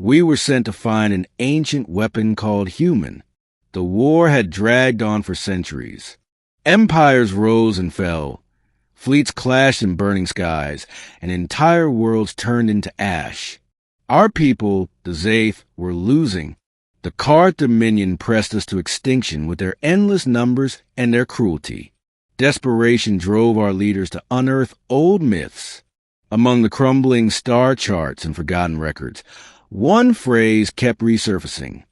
We were sent to find an ancient weapon called human. The war had dragged on for centuries. Empires rose and fell. Fleets clashed in burning skies, and entire worlds turned into ash. Our people, the Zaith, were losing. The Karth Dominion pressed us to extinction with their endless numbers and their cruelty. Desperation drove our leaders to unearth old myths. Among the crumbling star charts and forgotten records, one phrase kept resurfacing.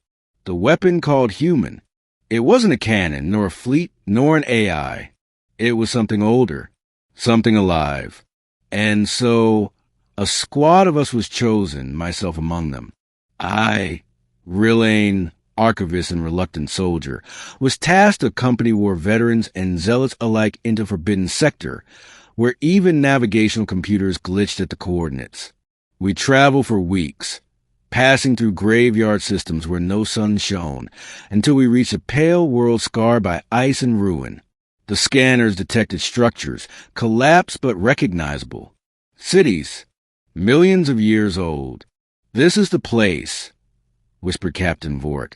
The weapon called human. It wasn't a cannon, nor a fleet, nor an AI. It was something older, something alive. And so, a squad of us was chosen, myself among them. I, Rilane, archivist and reluctant soldier, was tasked to accompany war veterans and zealots alike into Forbidden Sector, where even navigational computers glitched at the coordinates. We traveled for weeks, passing through graveyard systems where no sun shone, until we reached a pale world scarred by ice and ruin. The scanners detected structures, collapsed but recognizable. Cities, millions of years old. "This is the place," whispered Captain Vorik,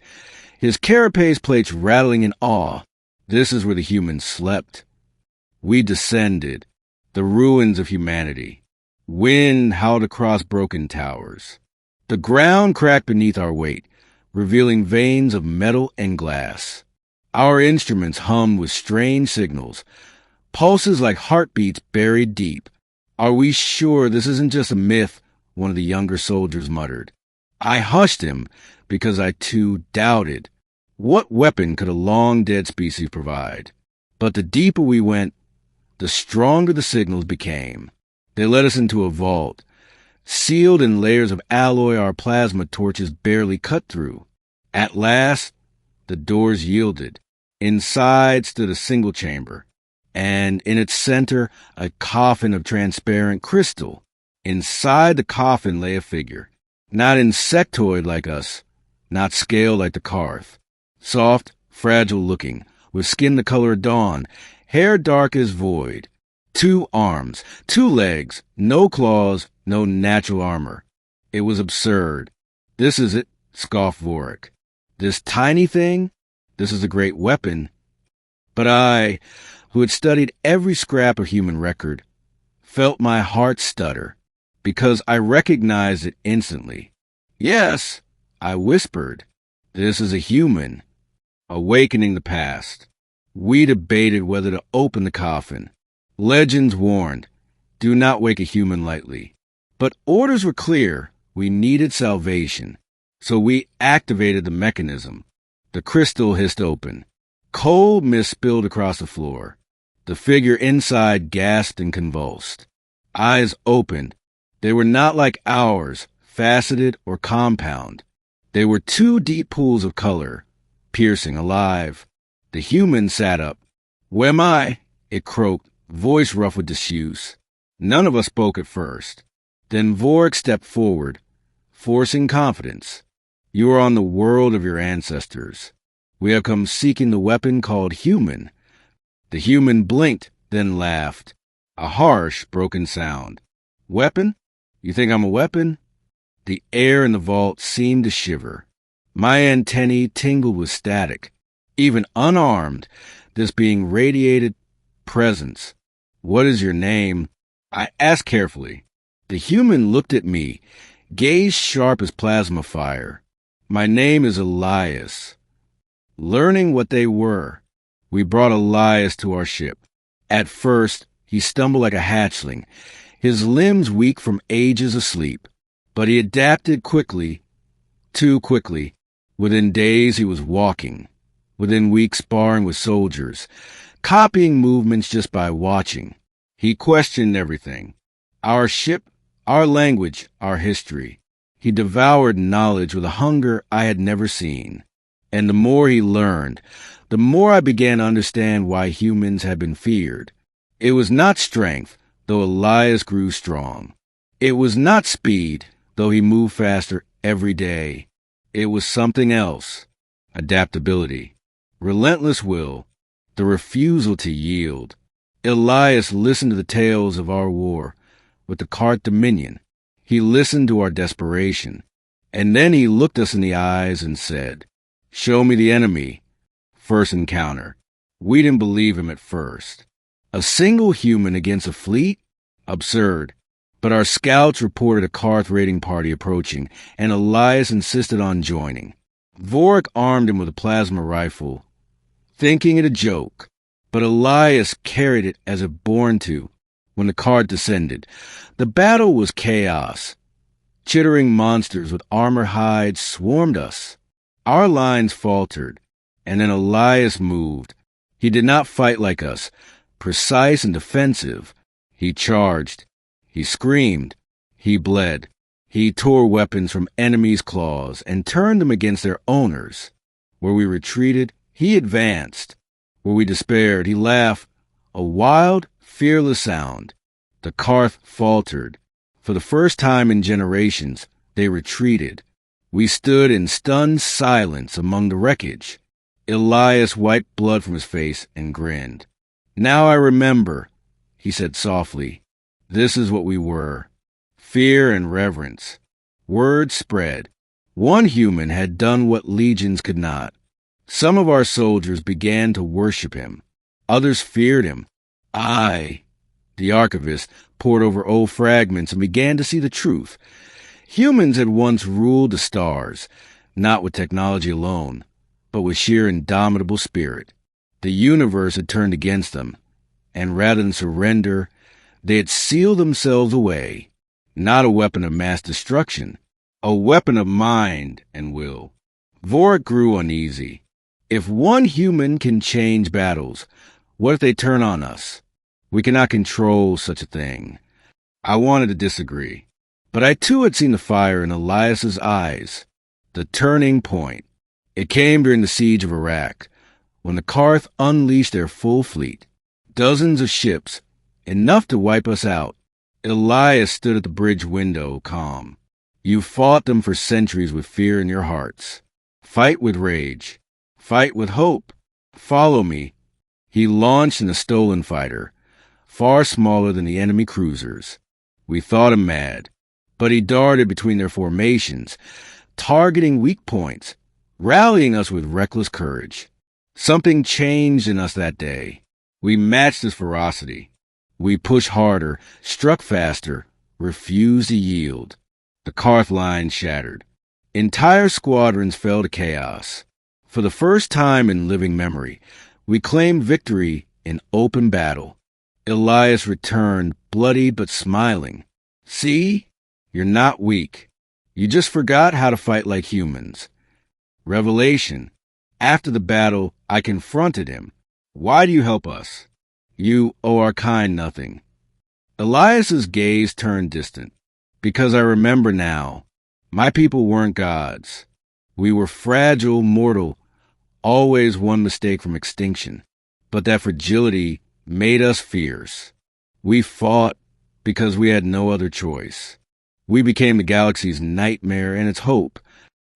his carapace plates rattling in awe. "This is where the humans slept." We descended, the ruins of humanity. Wind howled across broken towers. The ground cracked beneath our weight, revealing veins of metal and glass. Our instruments hummed with strange signals, pulses like heartbeats buried deep. "Are we sure this isn't just a myth?" one of the younger soldiers muttered. I hushed him because I too doubted. What weapon could a long-dead species provide? But the deeper we went, the stronger the signals became. They led us into a vault, sealed in layers of alloy our plasma torches barely cut through. At last, the doors yielded. Inside stood a single chamber, and in its center, a coffin of transparent crystal. Inside the coffin lay a figure, not insectoid like us, not scaled like the Karth. Soft, fragile-looking, with skin the color of dawn, hair dark as void. 2 arms, 2 legs, no claws, no natural armor. It was absurd. "This is it," scoffed Vorik. "This tiny thing? This is a great weapon." But I, who had studied every scrap of human record, felt my heart stutter, because I recognized it instantly. "Yes," I whispered, "this is a human." Awakening the past. We debated whether to open the coffin. Legends warned, do not wake a human lightly. But orders were clear. We needed salvation. So we activated the mechanism. The crystal hissed open. Cold mist spilled across the floor. The figure inside gasped and convulsed. Eyes opened. They were not like ours, faceted or compound. They were 2 deep pools of color, piercing, alive. The human sat up. "Where am I?" it croaked, voice rough with disuse. None of us spoke at first. Then Vorik stepped forward, forcing confidence. "You are on the world of your ancestors. We have come seeking the weapon called human." The human blinked, then laughed. A harsh, broken sound. "Weapon? You think I'm a weapon?" The air in the vault seemed to shiver. My antennae tingled with static. Even unarmed, this being radiated presence. "What is your name?" I asked carefully. The human looked at me, gaze sharp as plasma fire. "My name is Elias." Learning what they were, we brought Elias to our ship. At first, he stumbled like a hatchling, his limbs weak from ages of sleep. But he adapted quickly, too quickly. Within days, he was walking. Within weeks, sparring with soldiers, copying movements just by watching. He questioned everything. Our ship, our language, our history. He devoured knowledge with a hunger I had never seen. And the more he learned, the more I began to understand why humans had been feared. It was not strength, though Elias grew strong. It was not speed, though he moved faster every day. It was something else. Adaptability. Relentless will. The refusal to yield. Elias listened to the tales of our war with the Karth Dominion. He listened to our desperation. And then he looked us in the eyes and said, "Show me the enemy." First encounter. We didn't believe him at first. A single human against a fleet? Absurd. But our scouts reported a Karth raiding party approaching, and Elias insisted on joining. Vorik armed him with a plasma rifle, thinking it a joke, but Elias carried it as if born to. When the Karth descended, the battle was chaos. Chittering monsters with armor hides swarmed us. Our lines faltered, and then Elias moved. He did not fight like us, precise and defensive. He charged. He screamed. He bled. He tore weapons from enemies' claws and turned them against their owners. Where we retreated, he advanced. Where we despaired, he laughed, a wild, fearless sound. The Karth faltered. For the first time in generations, they retreated. We stood in stunned silence among the wreckage. Elias wiped blood from his face and grinned. "Now I remember," he said softly. "This is what we were. Fear and reverence." Word spread. One human had done what legions could not. Some of our soldiers began to worship him. Others feared him. The archivist, pored over old fragments and began to see the truth. Humans had once ruled the stars, not with technology alone, but with sheer indomitable spirit. The universe had turned against them, and rather than surrender, they had sealed themselves away. Not a weapon of mass destruction, a weapon of mind and will. Vorik grew uneasy. If one human can change battles, what if they turn on us? We cannot control such a thing. I wanted to disagree, but I too had seen the fire in Elias's eyes. The turning point. It came during the siege of Iraq, when the Karth unleashed their full fleet. Dozens of ships, enough to wipe us out. Elias stood at the bridge window, calm. You fought them for centuries with fear in your hearts. Fight with rage. Fight with hope. Follow me. He launched in a stolen fighter, far smaller than the enemy cruisers. We thought him mad, but he darted between their formations, targeting weak points, rallying us with reckless courage. Something changed in us that day. We matched his ferocity. We pushed harder, struck faster, refused to yield. The Karth line shattered. Entire squadrons fell to chaos. For the first time in living memory, we claimed victory in open battle. Elias returned, bloody but smiling. "See? You're not weak. You just forgot how to fight like humans." Revelation. After the battle, I confronted him. "Why do you help us? You owe our kind nothing." Elias's gaze turned distant. "Because I remember now. My people weren't gods. We were fragile, mortal, always one mistake from extinction. But that fragility made us fierce. We fought because we had no other choice. We became the galaxy's nightmare and its hope."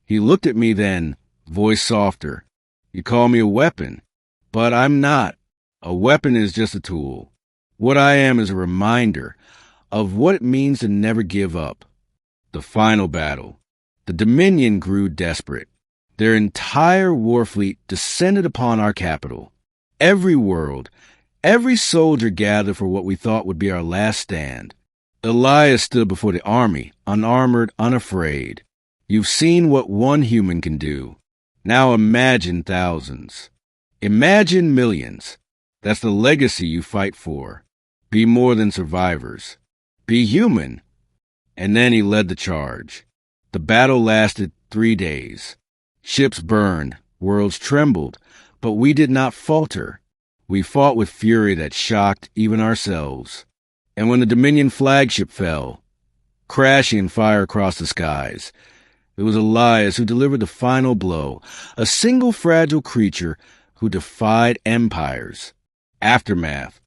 He looked at me then, voice softer. "You call me a weapon, but I'm not. A weapon is just a tool. What I am is a reminder of what it means to never give up." The final battle. The Dominion grew desperate. Their entire war fleet descended upon our capital. Every world, every soldier gathered for what we thought would be our last stand. Elias stood before the army, unarmored, unafraid. You've seen what one human can do. Now imagine thousands. Imagine millions. That's the legacy you fight for. Be more than survivors. Be human. And then he led the charge. The battle lasted 3 days. Ships burned, worlds trembled, but we did not falter. We fought with fury that shocked even ourselves. And when the Dominion flagship fell, crashing in fire across the skies, it was Elias who delivered the final blow, a single fragile creature who defied empires. Aftermath.